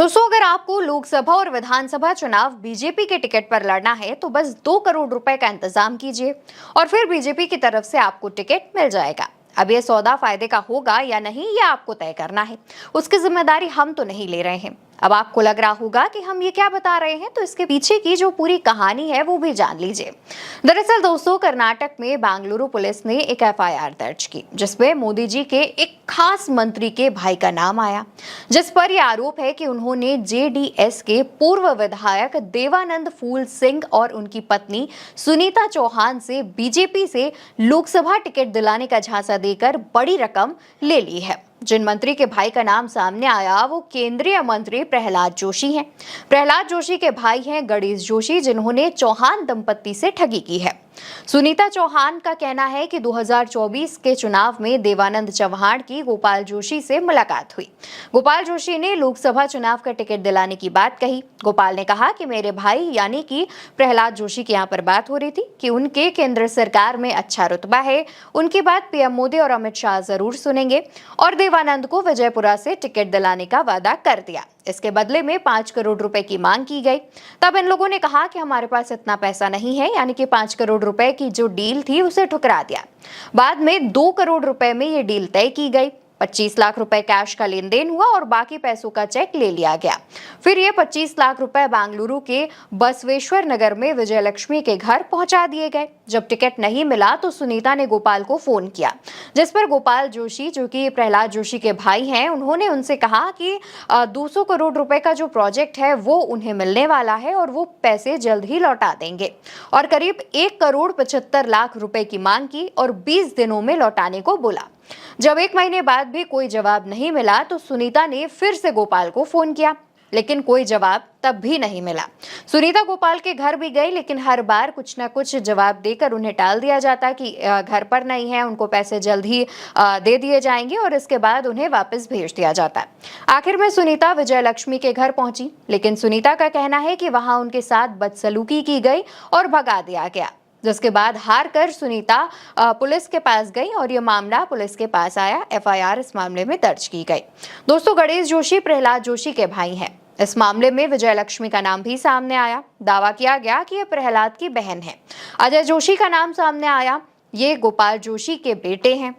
दोस्तों, अगर आपको लोकसभा और विधानसभा चुनाव बीजेपी के टिकट पर लड़ना है तो बस 2 करोड़ रुपए का इंतजाम कीजिए और फिर बीजेपी की तरफ से आपको टिकट मिल जाएगा। अब ये सौदा फायदे का होगा या नहीं, ये आपको तय करना है। उसकी जिम्मेदारी हम तो नहीं ले रहे हैं। अब आपको लग रहा होगा कि हम ये क्या बता रहे हैं, तो इसके पीछे की जो पूरी कहानी है वो भी जान लीजिए। दरअसल दोस्तों, कर्नाटक में बेंगलुरु पुलिस ने एक एफआईआर दर्ज की जिसमें मोदी जी के एक खास मंत्री के भाई का नाम आया, जिस पर यह आरोप है कि उन्होंने जेडीएस के पूर्व विधायक देवानंद फूल सिंह और उनकी पत्नी सुनीता चौहान से बीजेपी से लोकसभा टिकट दिलाने का झांसा देकर बड़ी रकम ले ली है। जिन मंत्री के भाई का नाम सामने आया वो केंद्रीय मंत्री प्रहलाद जोशी हैं। प्रहलाद जोशी के भाई हैं गणेश जोशी, जिन्होंने चौहान दंपत्ति से ठगी की है। सुनीता चौहान का कहना है कि 2024 के चुनाव में देवानंद चौहान की गोपाल जोशी से मुलाकात हुई। गोपाल जोशी ने लोकसभा चुनाव का टिकट दिलाने की बात कही। गोपाल ने कहा कि मेरे भाई यानी कि प्रहलाद जोशी के यहाँ पर बात हो रही थी कि उनके केंद्र सरकार में अच्छा रुतबा है, उनकी बात पीएम मोदी और अमित शाह जरूर सुनेंगे और देवानंद को विजयपुरा से टिकट दिलाने का वादा कर दिया। इसके बदले में 5 करोड़ रुपए की मांग की गई। तब इन लोगों ने कहा कि हमारे पास इतना पैसा नहीं है, यानी कि 5 करोड़ रुपए की जो डील थी उसे ठुकरा दिया। बाद में 2 करोड़ रुपए में ये डील तय की गई। 25 लाख रुपए कैश का लेन देन हुआ और बाकी पैसों का चेक ले लिया गया। फिर ये 25 लाख रुपए बेंगलुरु के बसवेश्वर नगर में विजयलक्ष्मी के घर पहुंचा दिए गए। जब टिकट नहीं मिला तो सुनीता ने गोपाल को फोन किया, जिस पर गोपाल जोशी, जो कि प्रहलाद जोशी के भाई हैं, उन्होंने उनसे कहा कि 200 करोड़ रुपए का जो प्रोजेक्ट है वो उन्हें मिलने वाला है और वो पैसे जल्द ही लौटा देंगे, और करीब 1 करोड़ 75 लाख रुपए की मांग की और 20 दिनों में लौटाने को बोला। जब 1 महीने बाद भी कोई जवाब नहीं मिला तो सुनीता ने फिर से गोपाल को फोन किया, लेकिन कोई जवाब तब भी नहीं मिला। सुनीता गोपाल के घर भी गई, लेकिन हर बार कुछ ना कुछ जवाब देकर उन्हें टाल दिया जाता कि घर पर नहीं है, उनको पैसे जल्द ही दे दिए जाएंगे और इसके बाद उन्हें वापस भेज दिया जाता। आखिर में सुनीता विजयलक्ष्मी के घर पहुंची, लेकिन सुनीता का कहना है कि वहां उनके साथ बदसलूकी की गई और भगा दिया गया, जिसके बाद हार कर सुनीता पुलिस के पास गई और यह मामला पुलिस के पास आया। एफआईआर इस मामले में दर्ज की गई। दोस्तों, गणेश जोशी प्रहलाद जोशी के भाई हैं। इस मामले में विजयलक्ष्मी का नाम भी सामने आया। दावा किया गया कि यह प्रहलाद की बहन है। अजय जोशी का नाम सामने आया। ये गोपाल जोशी के बेटे हैं।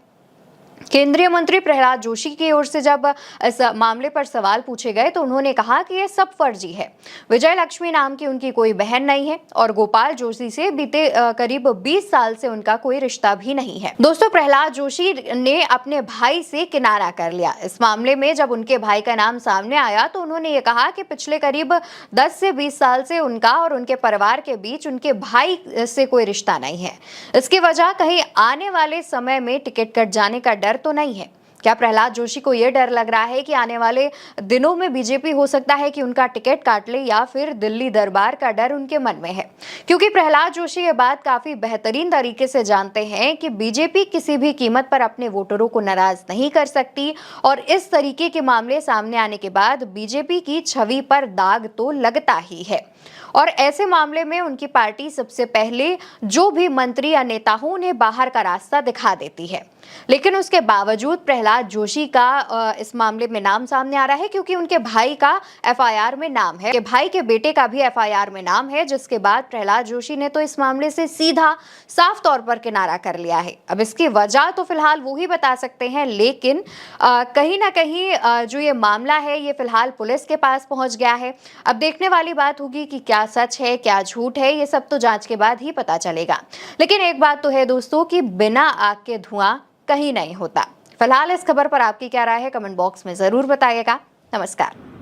केंद्रीय मंत्री प्रहलाद जोशी की ओर से जब इस मामले पर सवाल पूछे गए तो उन्होंने कहा कि यह सब फर्जी है। विजयलक्ष्मी नाम की उनकी कोई बहन नहीं है और गोपाल जोशी से बीते करीब 20 साल से उनका कोई रिश्ता भी नहीं है। दोस्तों, प्रहलाद जोशी ने अपने भाई से किनारा कर लिया। इस मामले में जब उनके भाई का नाम सामने आया तो उन्होंने ये कहा कि पिछले करीब 10 से 20 साल से उनका और उनके परिवार के बीच उनके भाई से कोई रिश्ता नहीं है। इसकी वजह कहीं आने वाले समय में टिकट कट जाने का डर तो नहीं है। क्या प्रहलाद जोशी को यह डर लग रहा है कि आने वाले दिनों में बीजेपी हो सकता है कि उनका टिकट काट ले, या फिर दिल्ली दरबार का डर उनके मन में है? क्योंकि प्रहलाद जोशी ये बात काफी बेहतरीन तरीके से जानते हैं कि बीजेपी किसी भी कीमत पर अपने वोटरों को नाराज नहीं कर सकती और इस तरीके के मामले सामने आने के बाद बीजेपी की छवि पर दाग तो लगता ही है। और ऐसे मामले में उनकी पार्टी सबसे पहले जो भी मंत्री या नेता हो उन्हें बाहर का रास्ता दिखा देती है। लेकिन उसके बावजूद प्रहलाद जोशी का इस मामले में नाम सामने आ रहा है, क्योंकि उनके भाई का एफआईआर में नाम है, भाई के बेटे का भी एफआईआर में नाम है, जिसके बाद प्रहलाद जोशी ने तो इस मामले से सीधा साफ तौर पर किनारा कर लिया है। अब इसकी वजह तो फिलहाल वो ही बता सकते हैं, लेकिन कहीं ना कहीं जो ये मामला है ये फिलहाल पुलिस के पास पहुंच गया है। अब देखने वाली बात होगी कि क्या सच है क्या झूठ है, ये सब तो जांच के बाद ही पता चलेगा। लेकिन एक बात तो है दोस्तों कि बिना आग के धुआं कहीं नहीं होता। फिलहाल इस खबर पर आपकी क्या राय है, कमेंट बॉक्स में जरूर बताइएगा। नमस्कार।